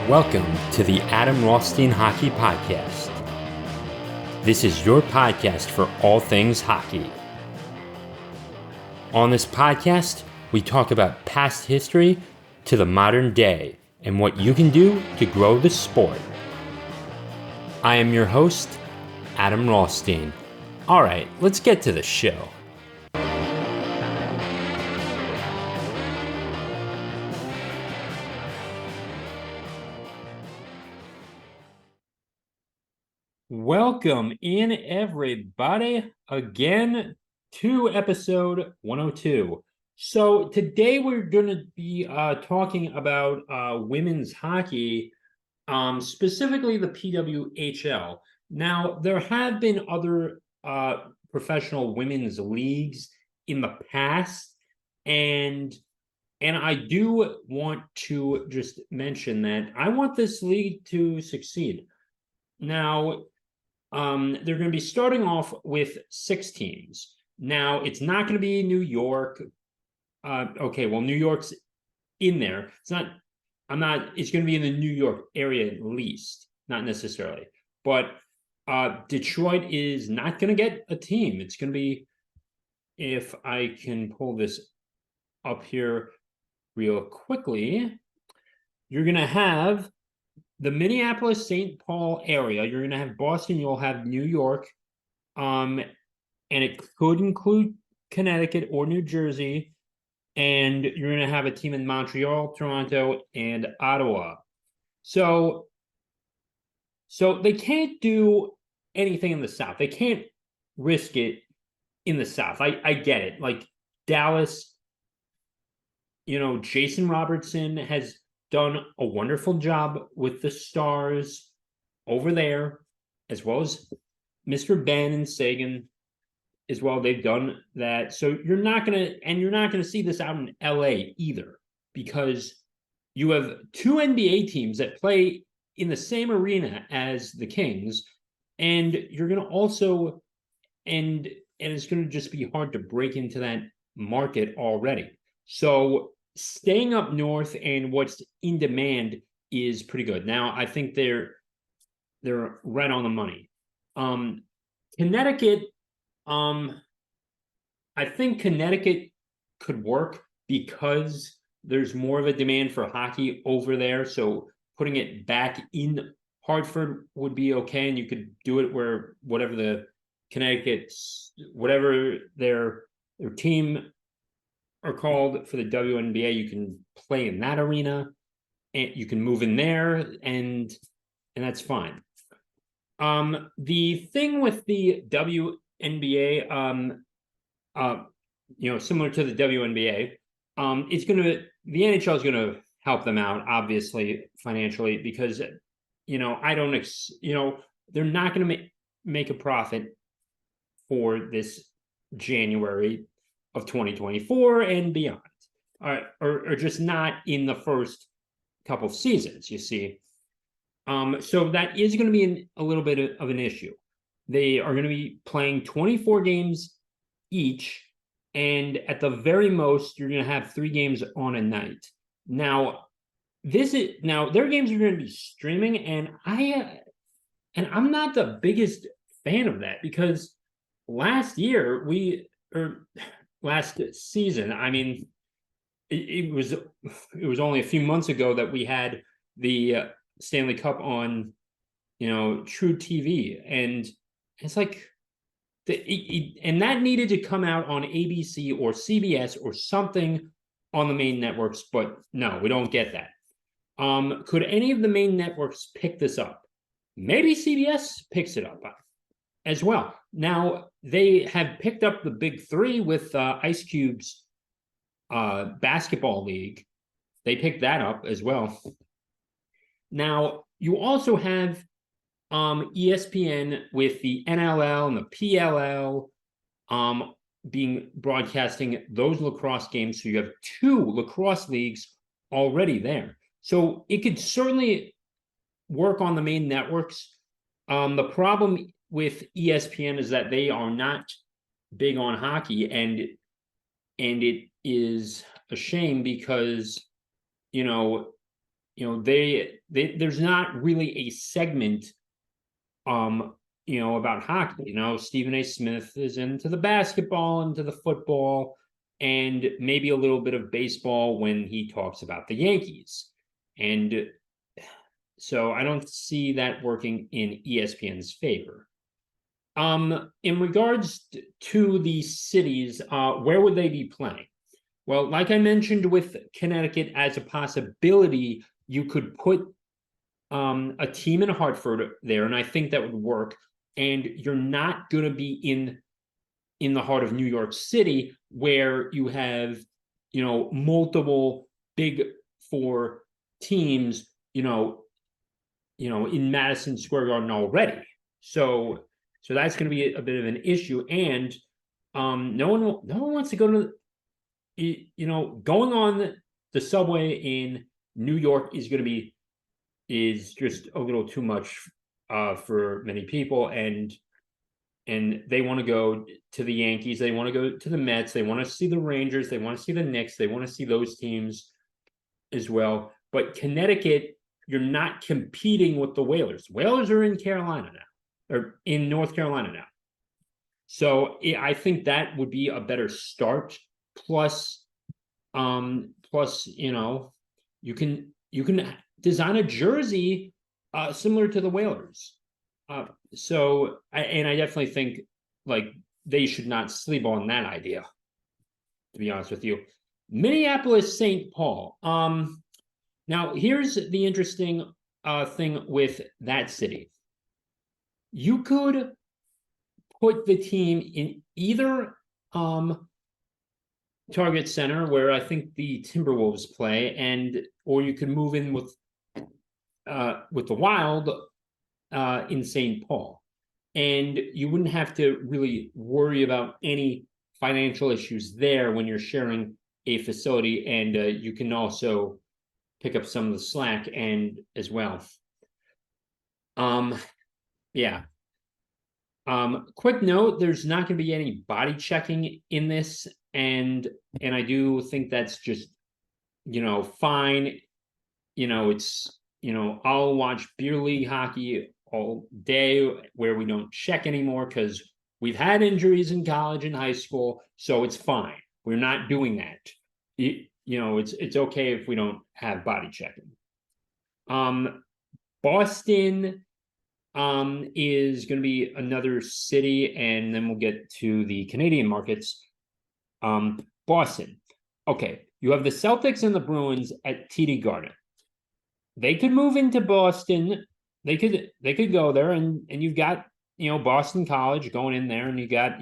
Welcome to the Adam Rothstein Hockey Podcast. This is your podcast for all things hockey. On this podcast, we talk about past history to the modern day and what you can do to grow the sport. I am your host, Adam Rothstein. All right, let's get to the show. Welcome in, everybody, again to episode 102. So today we're going to be talking about women's hockey, specifically the PWHL. Now, there have been other professional women's leagues in the past, and I do want to just mention that I want this league to succeed. Now, they're going to be starting off with 6 teams. Now, it's not going to be New York. New York's in there. It's going to be in the New York area at least, not necessarily. But Detroit is not going to get a team. It's going to be, if I can pull this up here real quickly, you're going to have the Minneapolis-St. Paul area. You're going to have Boston. You'll have New York. And it could include Connecticut or New Jersey. And you're going to have a team in Montreal, Toronto, and Ottawa. So they can't do anything in the South. They can't risk it in the South. I get it. Like Dallas, Jason Robertson has done a wonderful job with the Stars over there, as well as Mr. Ben and Sagan as well. They've done that. So you're not gonna see this out in LA either, because you have 2 NBA teams that play in the same arena as the Kings, and you're gonna also and it's gonna just be hard to break into that market already. So staying up north and what's in demand is pretty good. Now, I think they're right on the money. Connecticut, I think Connecticut could work because there's more of a demand for hockey over there. So putting it back in Hartford would be okay, and you could do it where whatever the whatever their team are called for the WNBA, you can play in that arena, and you can move in there, and that's fine. The thing with the WNBA, similar to the WNBA, the NHL is gonna help them out, obviously, financially, because they're not gonna make a profit for this January of 2024 and beyond, or just not in the first couple of seasons, you see. So that is going to be a little bit of an issue. They are going to be playing 24 games each, and at the very most, you're going to have 3 games on a night. Now, their games are going to be streaming, and I'm not the biggest fan of that, because last season, I mean, it was only a few months ago that we had the Stanley Cup on, True TV, and it's like and that needed to come out on ABC or CBS or something on the main networks, but no, we don't get that. Could any of the main networks pick this up? Maybe CBS picks it up as well. Now, they have picked up the big 3 with Ice Cube's basketball league. They picked that up as well. Now, you also have ESPN with the NLL and the PLL broadcasting those lacrosse games. So you have 2 lacrosse leagues already there. So it could certainly work on the main networks. The problem with ESPN is that they are not big on hockey, and it is a shame, because there's not really a segment about hockey. Stephen A. Smith is into the basketball, into the football, and maybe a little bit of baseball when he talks about the Yankees. And so I don't see that working in ESPN's favor. In regards to the cities, where would they be playing? Well, like I mentioned with Connecticut as a possibility, you could put a team in Hartford there, and I think that would work. And you're not going to be in the heart of New York City, where you have multiple big four teams, in Madison Square Garden already. So that's going to be a bit of an issue, and no one wants to go to going on the subway in New York is just a little too much for many people, and they want to go to the Yankees, they want to go to the Mets, they want to see the Rangers, they want to see the Knicks, they want to see those teams as well. But Connecticut, you're not competing with the Whalers. Whalers are in Carolina now, or in North Carolina now. So I think that would be a better start. Plus, you can design a jersey similar to the Whalers. So I definitely think like they should not sleep on that idea, to be honest with you. Minneapolis, St. Paul. Now here's the interesting thing with that city. You could put the team in either Target Center, where I think the Timberwolves play, or you could move in with the Wild in St. Paul, and you wouldn't have to really worry about any financial issues there when you're sharing a facility, and you can also pick up some of the slack and as well. Yeah. Quick note: there's not going to be any body checking in this, and I do think that's just fine. It's I'll watch beer league hockey all day where we don't check anymore because we've had injuries in college and high school, so it's fine. We're not doing that. It's okay if we don't have body checking. Boston is going to be another city, and then we'll get to the Canadian markets. Boston. Okay, you have the Celtics and the Bruins at TD Garden. They could move into Boston. They could go there, and you've got Boston College going in there, and you got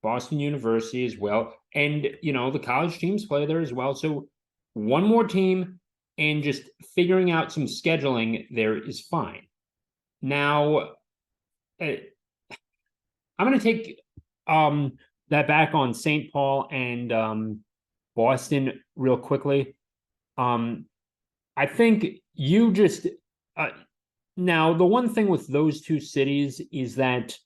Boston University as well, and the college teams play there as well. So one more team, and just figuring out some scheduling there is fine. Now, I'm going to take that back on St. Paul and Boston real quickly. I think you just now the one thing with those two cities is that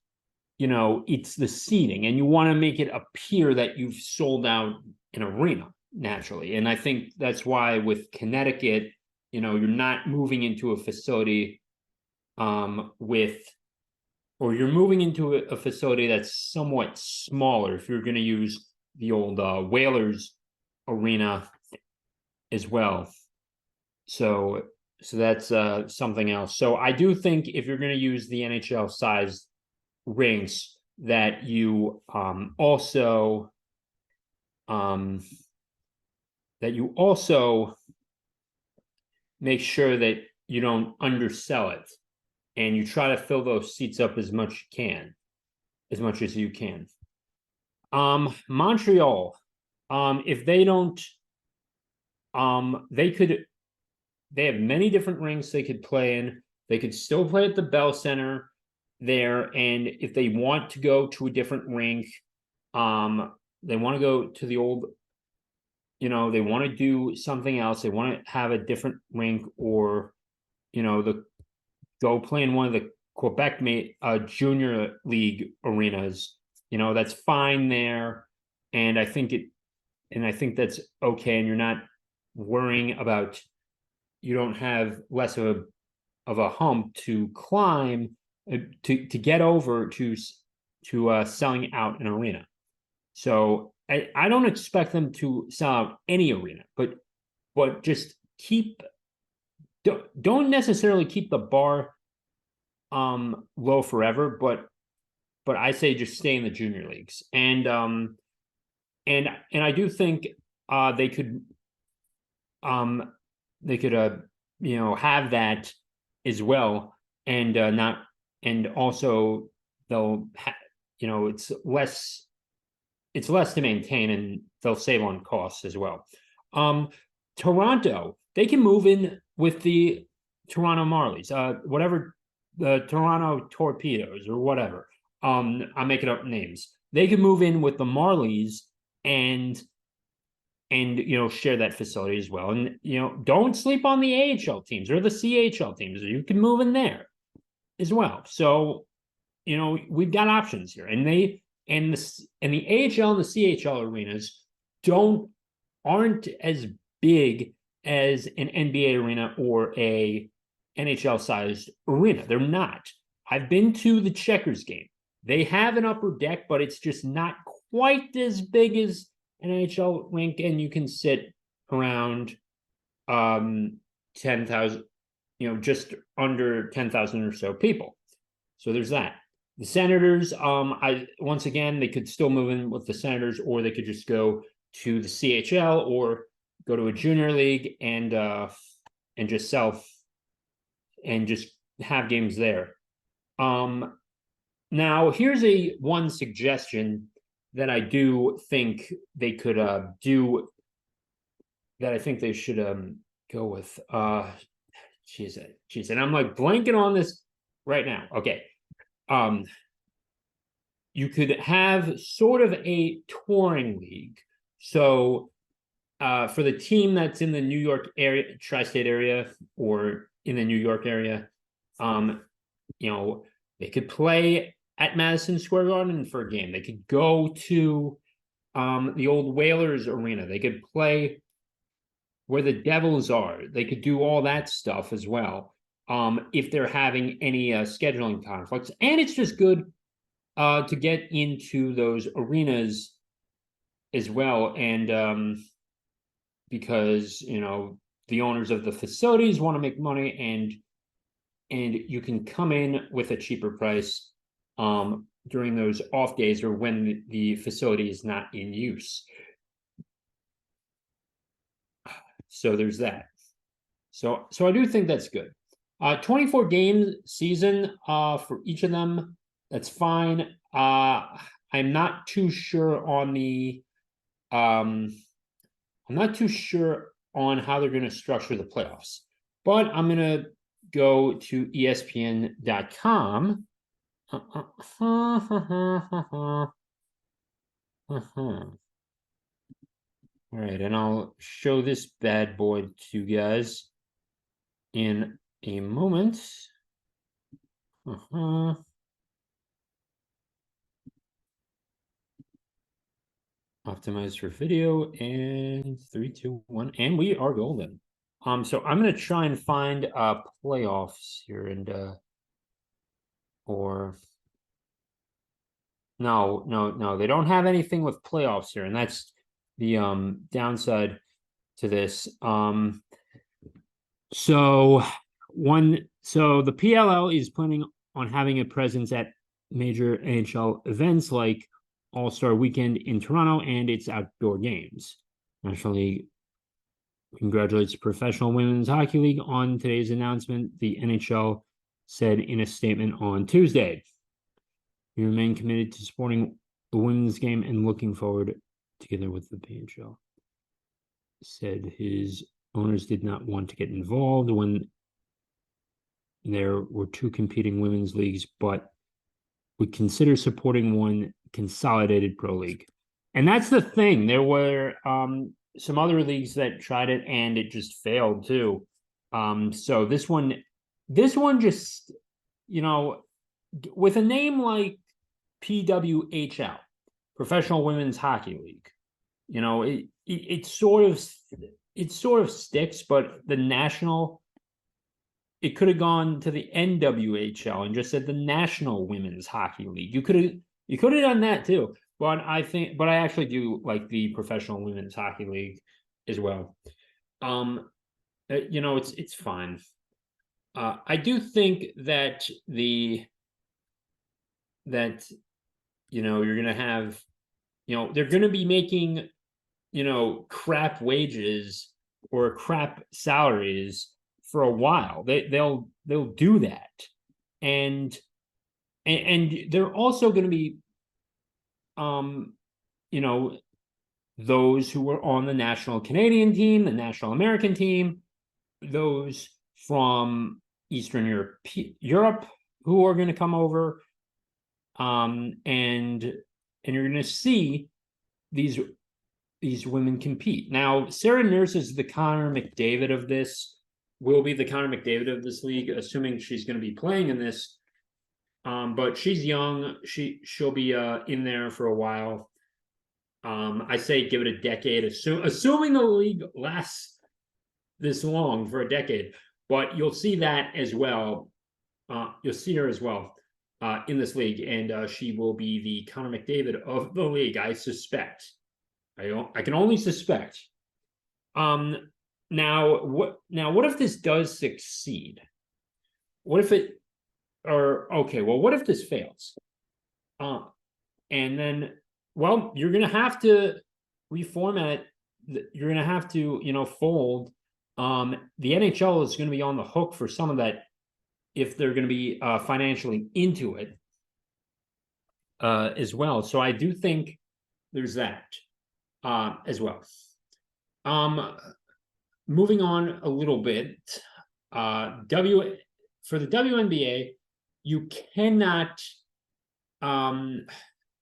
it's the seating, and you want to make it appear that you've sold out an arena naturally, and I think that's why with Connecticut, you're not moving into a facility or you're moving into a facility that's somewhat smaller if you're going to use the old Whalers arena as well. So that's something else. So I do think if you're going to use the NHL size rinks, that you also make sure that you don't undersell it, and you try to fill those seats up as much as you can. Montreal, if they don't, they have many different rinks they could play in. They could still play at the Bell Center there, and if they want to go to a different rink, they want to go to the old, they want to do something else. They want to have a different rink, or go play in one of the Quebec junior league arenas. That's fine there, and I think that's okay, and you're not worrying about you don't have less of a hump to climb to get over to selling out an arena. So I don't expect them to sell out any arena, but just don't necessarily keep the bar low forever, but I say just stay in the junior leagues. And I do think they could um have that as well, and not and also they'll it's less to maintain, and they'll save on costs as well. Toronto, they can move in with the Toronto Marlies, whatever, the Toronto Torpedoes or whatever. I'm making up names. They can move in with the Marlies and share that facility as well. And don't sleep on the AHL teams or the CHL teams. You can move in there as well. So we've got options here, and the AHL and the CHL arenas aren't as big as an NBA arena or a NHL sized arena. They're not. I've been to the Checkers game. They have an upper deck, but it's just not quite as big as an NHL rink, and you can sit around 10,000, just under 10,000 or so people. So there's that. The Senators, once again, they could still move in with the Senators, or they could just go to the CHL or go to a junior league and just have games there. Now here's one suggestion that I do think they could do, that I think they should go with. Geez, and I'm like blanking on this right now. Okay. You could have sort of a touring league. So for the team that's in the New York area, tri-state area, or in the New York area, they could play at Madison Square Garden for a game. They could go to the old Whalers Arena. They could play where the Devils are. They could do all that stuff as well, if they're having any scheduling conflicts. And it's just good to get into those arenas as well. And because, the owners of the facilities want to make money, and you can come in with a cheaper price during those off days or when the facility is not in use. So there's that. So I do think that's good. 24 game season for each of them. That's fine. I'm not too sure on how they're going to structure the playoffs, but I'm going to go to ESPN.com. All right, and I'll show this bad boy to you guys in a moment. Optimize for video, and 3, 2, 1, and we are golden. So I'm gonna try and find playoffs here, and or no, they don't have anything with playoffs here, and that's the downside to this. So the PLL is planning on having a presence at major NHL events like All-Star Weekend in Toronto and its outdoor games. National League congratulates Professional Women's Hockey League on today's announcement, the NHL said in a statement on Tuesday. We remain committed to supporting the women's game and looking forward, together with the PHL. Said his owners did not want to get involved when there were two competing women's leagues, but would consider supporting one consolidated pro league. And that's the thing. There were some other leagues that tried it, and it just failed too. So this one just, with a name like PWHL, Professional Women's Hockey League, it sort of sticks, but the national, it could have gone to the NWHL and just said the National Women's Hockey League. You could have done that too. But I actually do like the Professional Women's Hockey League as well. It's fine. I do think that you're gonna have, they're gonna be making, crap wages or crap salaries for a while. They'll do that, and they're also going to be, you know, those who were on the national Canadian team, the national American team, those from Eastern Europe who are going to come over, and you're going to see these women compete. Now, Sarah Nurse is the Connor McDavid of this. Will be the Connor McDavid of this league, assuming she's going to be playing in this. But she's young. She'll be in there for a while. I say give it a decade, assuming the league lasts this long, for a decade. But you'll see that as well. You'll see her as well in this league, and she will be the Connor McDavid of the league, I suspect. I can only suspect. Now what if this does succeed? What if what if this fails? And then, well, you're gonna have to reformat. You're gonna have to, fold. The NHL is gonna be on the hook for some of that if they're gonna be financially into it as well. So I do think there's that as well. Moving on a little bit, for the WNBA, you cannot, and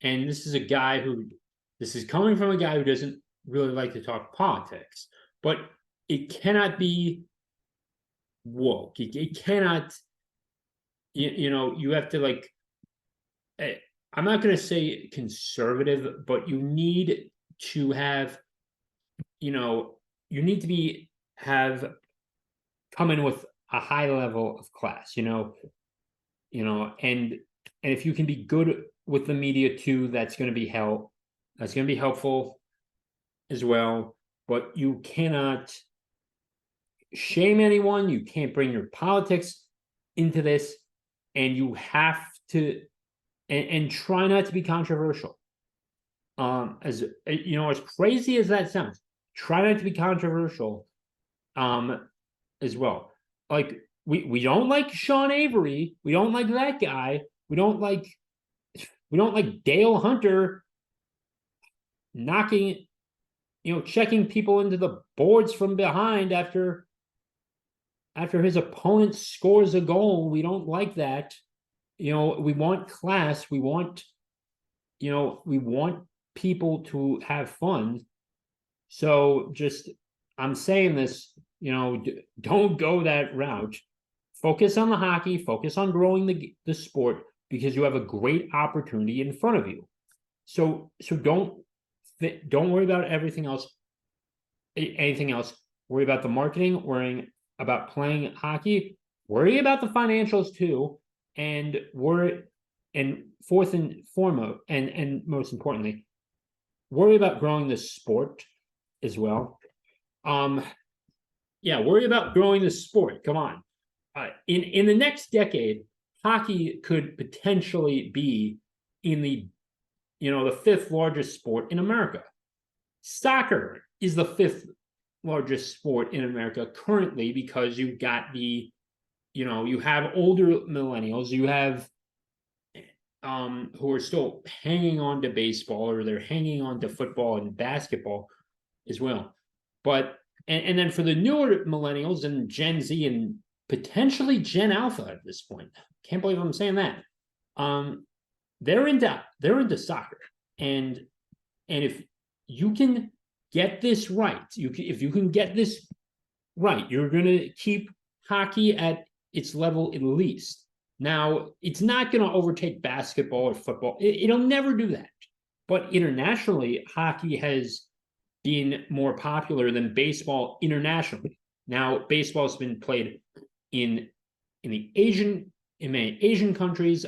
this is coming from a guy who doesn't really like to talk politics, but it cannot be woke. It cannot, you have to, like, I'm not going to say conservative, but you need to have, you need to come in with a high level of class, and if you can be good with the media too, that's going to be helpful as well. But you cannot shame anyone. You can't bring your politics into this, and you have to and try not to be controversial. As crazy as that sounds, try not to be controversial as well. Like, we don't like Sean Avery, we don't like that guy, we don't like Dale Hunter knocking, checking people into the boards from behind after his opponent scores a goal. We don't like that. We want class. We want people to have fun. So I'm saying this, don't go that route. Focus on the hockey, focus on growing the sport, because you have a great opportunity in front of you. So don't worry about anything else. Worry about the marketing, worrying about playing hockey, worry about the financials too, and fourth and foremost, and most importantly, worry about growing the sport as well. Worry about growing the sport. Come on. In the next decade, hockey could potentially be in the fifth largest sport in America. Soccer is the fifth largest sport in America currently, because you've got you have older millennials, you have who are still hanging on to baseball, or they're hanging on to football and basketball as well. But and then for the newer millennials and Gen Z and potentially Gen Alpha at this point, can't believe I'm saying that, they're into soccer, and if you can get this right, if you can get this right, you're going to keep hockey at its level at least. Now, it's not going to overtake basketball or football. It'll never do that. But internationally, hockey has been more popular than baseball internationally. Now, baseball's been played in the in many Asian countries,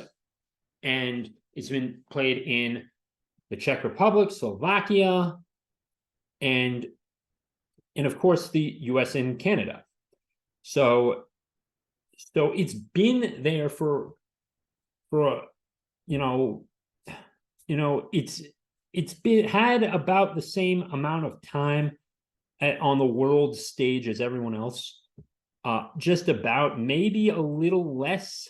and it's been played in the Czech Republic, Slovakia, and of course the US and Canada. So it's been there for it's been had about the same amount of time on the world stage as everyone else. Just about, maybe a little less,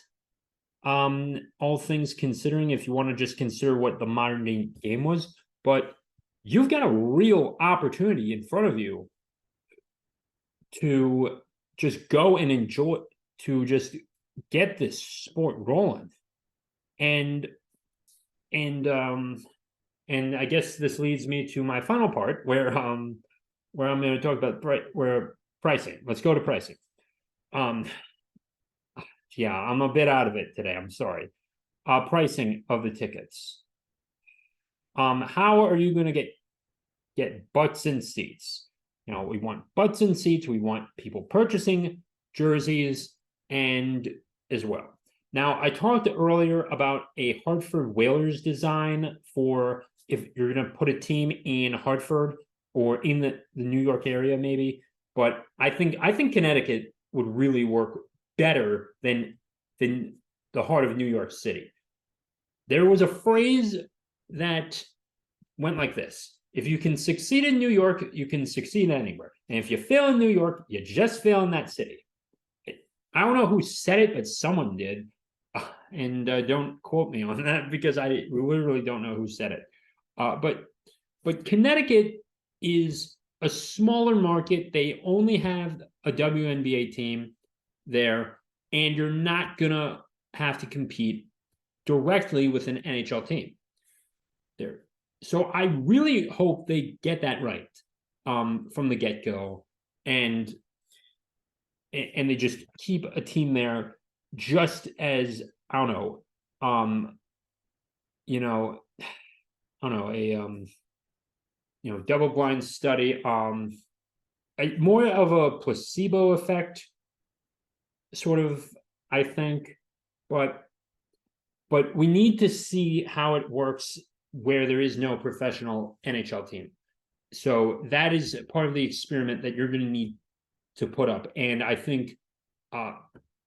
all things considering, if you want to just consider what the modern day game was. But you've got a real opportunity in front of you to just go and enjoy, to just get this sport rolling. And I guess this leads me to my final part, where I'm going to talk about pricing. Let's go to pricing. Yeah, I'm a bit out of it today. I'm sorry. Pricing of the tickets. How are you going to get butts in seats? We want butts in seats. We want people purchasing jerseys and as well. Now, I talked earlier about a Hartford Whalers design for if you're going to put a team in Hartford or in the New York area, maybe. But I think Connecticut would really work better than the heart of New York City. There was a phrase that went like this: if you can succeed in New York, you can succeed anywhere. And if you fail in New York, you just fail in that city. I don't know who said it, but someone did. And don't quote me on that, because I literally don't know who said it. But Connecticut is a smaller market. They only have a WNBA team there, and you're not going to have to compete directly with an NHL team there. So I really hope they get that right from the get-go, and they just keep a team there, just as, I don't know, a double-blind study, more of a placebo effect, sort of, I think, but we need to see how it works where there is no professional NHL team. So that is part of the experiment that you're going to need to put up. And I think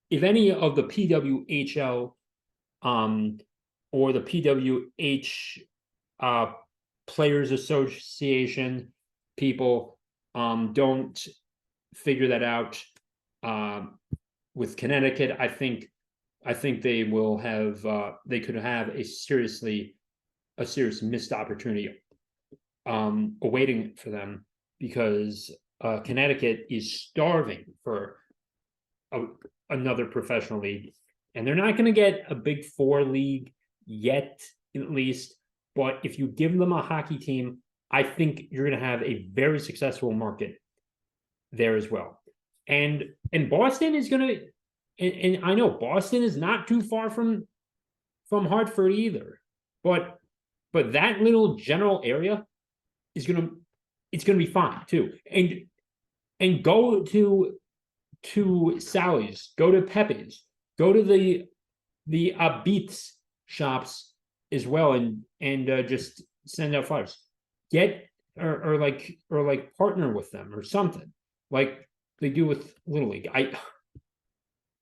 if any of the PWHL or the PWH Players Association people don't figure that out with Connecticut, I think they will have they could have a serious missed opportunity awaiting for them, because Connecticut is starving for another professional league, and they're not going to get a Big Four league yet, at least. But if you give them a hockey team, I think you're going to have a very successful market there as well. And Boston is going to, and I know Boston is not too far from Hartford either, but that little general area is going to be fine too. And go to Sally's, go to Pepe's, go to the Beats shops as well, and just send out flyers. Get or partner with them or something like they do with Little League.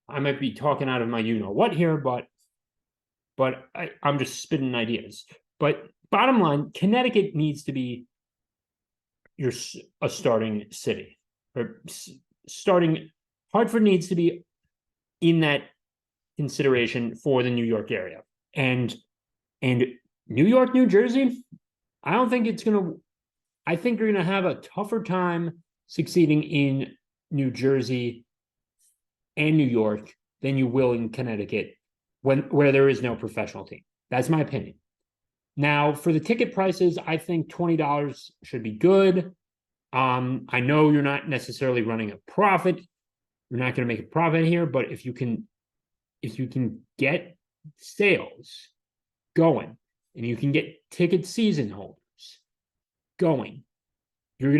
I might be talking out of my what here, but I'm just spitting ideas. But bottom line, Connecticut needs to be a starting city, or starting. Hartford needs to be in that consideration for the New York area, and New York, New Jersey, I don't think it's going to. I think you're going to have a tougher time succeeding in New Jersey and New York than you will in Connecticut, where there is no professional team. That's my opinion. Now, for the ticket prices, I think $20 should be good. I know you're not necessarily running a profit. You're not going to make a profit here, but if you can get sales going, and you can get ticket season holders going, you're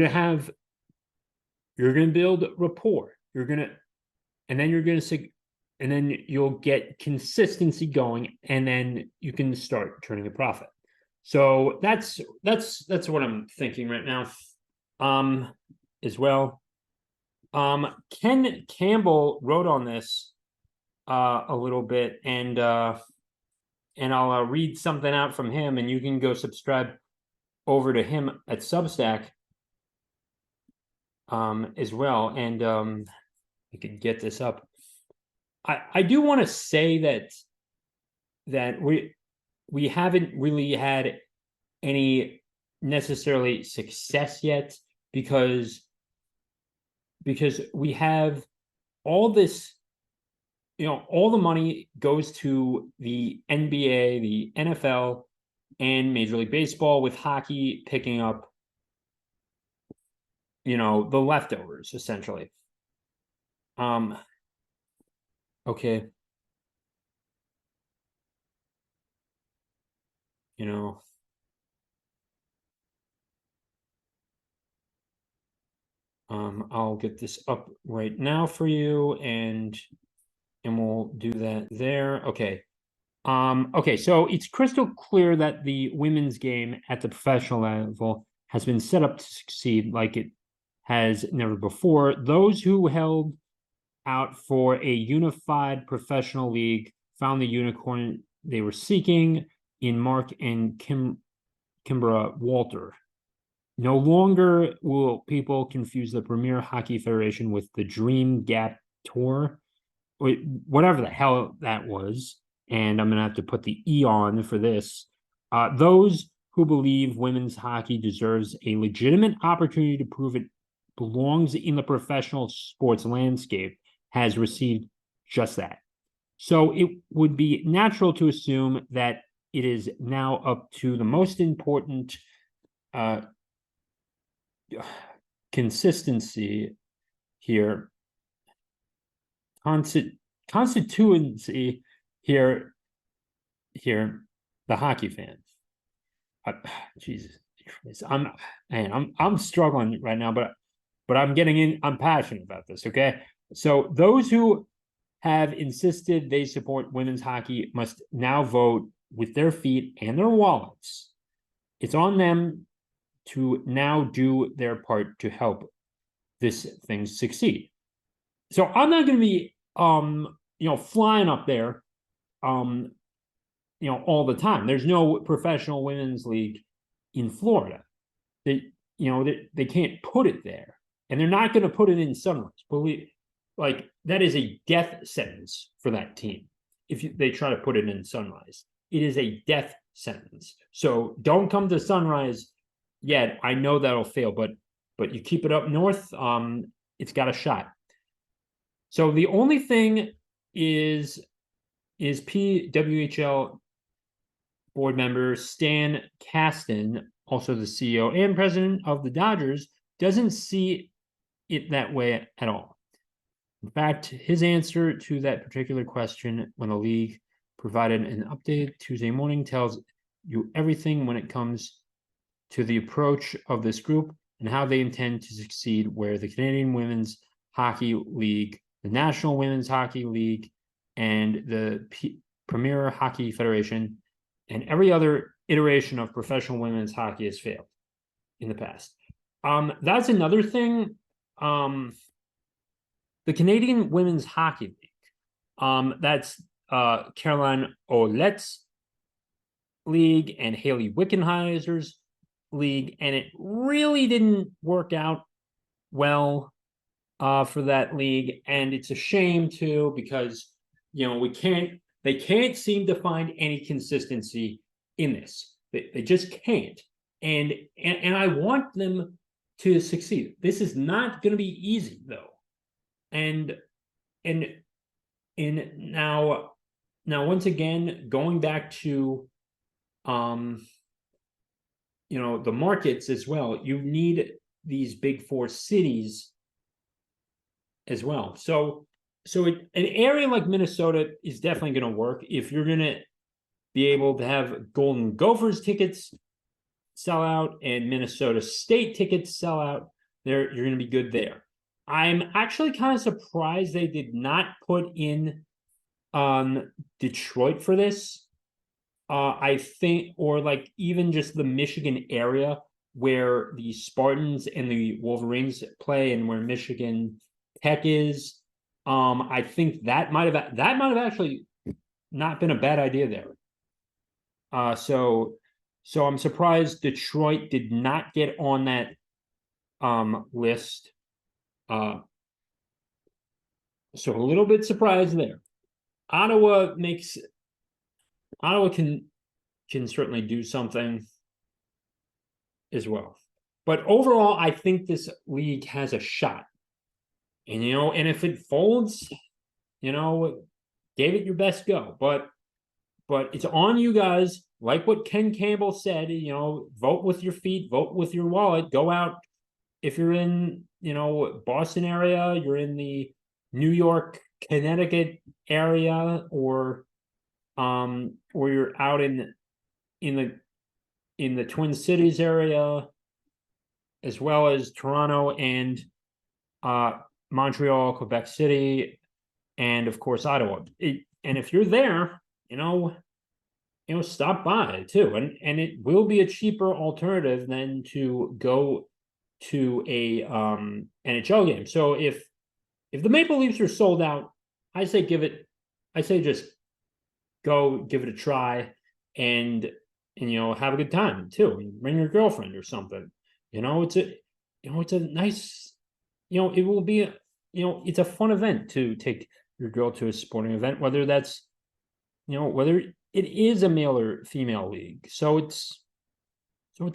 gonna build rapport. And then you'll get consistency going, and then you can start turning a profit. So that's what I'm thinking right now. As well. Ken Campbell wrote on this a little bit, and I'll read something out from him, and you can go subscribe over to him at Substack as well. And I could get this up. I do want to say that we haven't really had any necessarily success yet, because we have all this, all the money goes to the NBA, the NFL, and Major League Baseball, with hockey picking up, the leftovers, essentially. Okay. I'll get this up right now for you, and we'll do that there. Okay. Okay, so it's crystal clear that the women's game at the professional level has been set up to succeed like it has never before. Those who held out for a unified professional league found the unicorn they were seeking in Mark and Kimbra Walter. No longer will people confuse the Premier Hockey Federation with the Dream Gap Tour, whatever the hell that was. And I'm going to have to put the E on for this. Those who believe women's hockey deserves a legitimate opportunity to prove it belongs in the professional sports landscape has received just that. So it would be natural to assume that it is now up to the most important consistency here, constituency here, the hockey fans. Jesus, I'm struggling right now, but I'm passionate about this. Okay, so those who have insisted they support women's hockey must now vote with their feet and their wallets. It's on them to now do their part to help this thing succeed. So I'm not going to be flying up there all the time. There's no professional women's league in Florida. They can't put it there, and they're not going to put it in Sunrise. Like, that is a death sentence for that team if they try to put it in Sunrise. It is a death sentence. So don't come to Sunrise yet. I know that'll fail, but you keep it up north, it's got a shot. So the only thing is PWHL board member Stan Kasten, also the CEO and president of the Dodgers, doesn't see it that way at all. In fact, his answer to that particular question when the league provided an update Tuesday morning tells you everything when it comes to the approach of this group and how they intend to succeed, where the Canadian Women's Hockey League, the National Women's Hockey League, and the Premier Hockey Federation, and every other iteration of professional women's hockey has failed in the past. That's another thing. The Canadian Women's Hockey League, that's Caroline Ouellette's league and Haley Wickenheiser's league, and it really didn't work out well for that league, and it's a shame too, because they can't seem to find any consistency in this. They just can't, and I want them to succeed. This is not going to be easy though, and now once again, going back to the markets as well, you need these big four cities as well. So an area like Minnesota is definitely going to work if you're going to be able to have Golden Gophers tickets sell out and Minnesota State tickets sell out, you're going to be good there. I'm actually kind of surprised they did not put in Detroit for this. I think, or like even just the Michigan area where the Spartans and the Wolverines play, and where Michigan Tech is. I think that might have actually not been a bad idea there. So I'm surprised Detroit did not get on that list. So a little bit surprised there. Ottawa can certainly do something as well. But overall, I think this league has a shot. And and if it folds, give it your best go. But it's on you guys. Like what Ken Campbell said, vote with your feet, vote with your wallet. Go out if you're in, Boston area, you're in the New York, Connecticut area, or you're out in the Twin Cities area, as well as Toronto and Montreal, Quebec City, and of course Ottawa. And if you're there, stop by too, and it will be a cheaper alternative than to go to a NHL game. So if the Maple Leafs are sold out, I say just go give it a try, and have a good time too. Bring your girlfriend or something. It's a nice, it will be it's a fun event to take your girl to a sporting event, whether that's whether it is a male or female league. So it's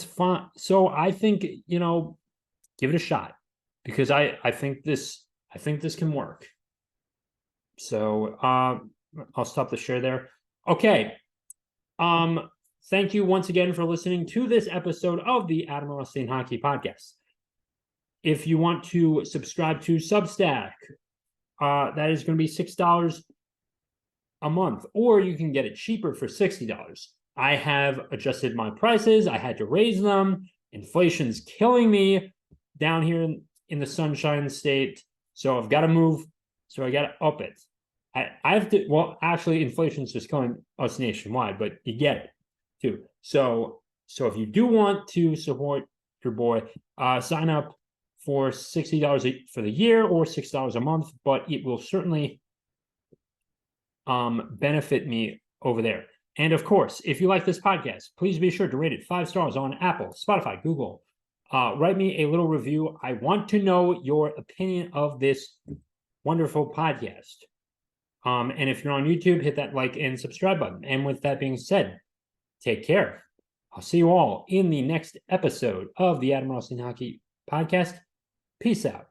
fun. So I think give it a shot, because I think this can work. So I'll stop the share there. Okay. Thank you once again for listening to this episode of the Adam Rothstein Hockey Podcast. If you want to subscribe to Substack, that is going to be $6 a month, or you can get it cheaper for $60. I have adjusted my prices. I had to raise them. Inflation's killing me down here in the Sunshine State. So I've got to move. So I got to up it. I have to, well, actually, inflation's just killing us nationwide, but you get it too. So if you do want to support your boy, sign up for $60 for the year or $6 a month, but it will certainly benefit me over there. And of course, if you like this podcast, please be sure to rate it 5 stars on Apple, Spotify, Google. Write me a little review. I want to know your opinion of this wonderful podcast. And if you're on YouTube, hit that like and subscribe button. And with that being said, take care. I'll see you all in the next episode of the Adam Rothstein Hockey Podcast. Peace out.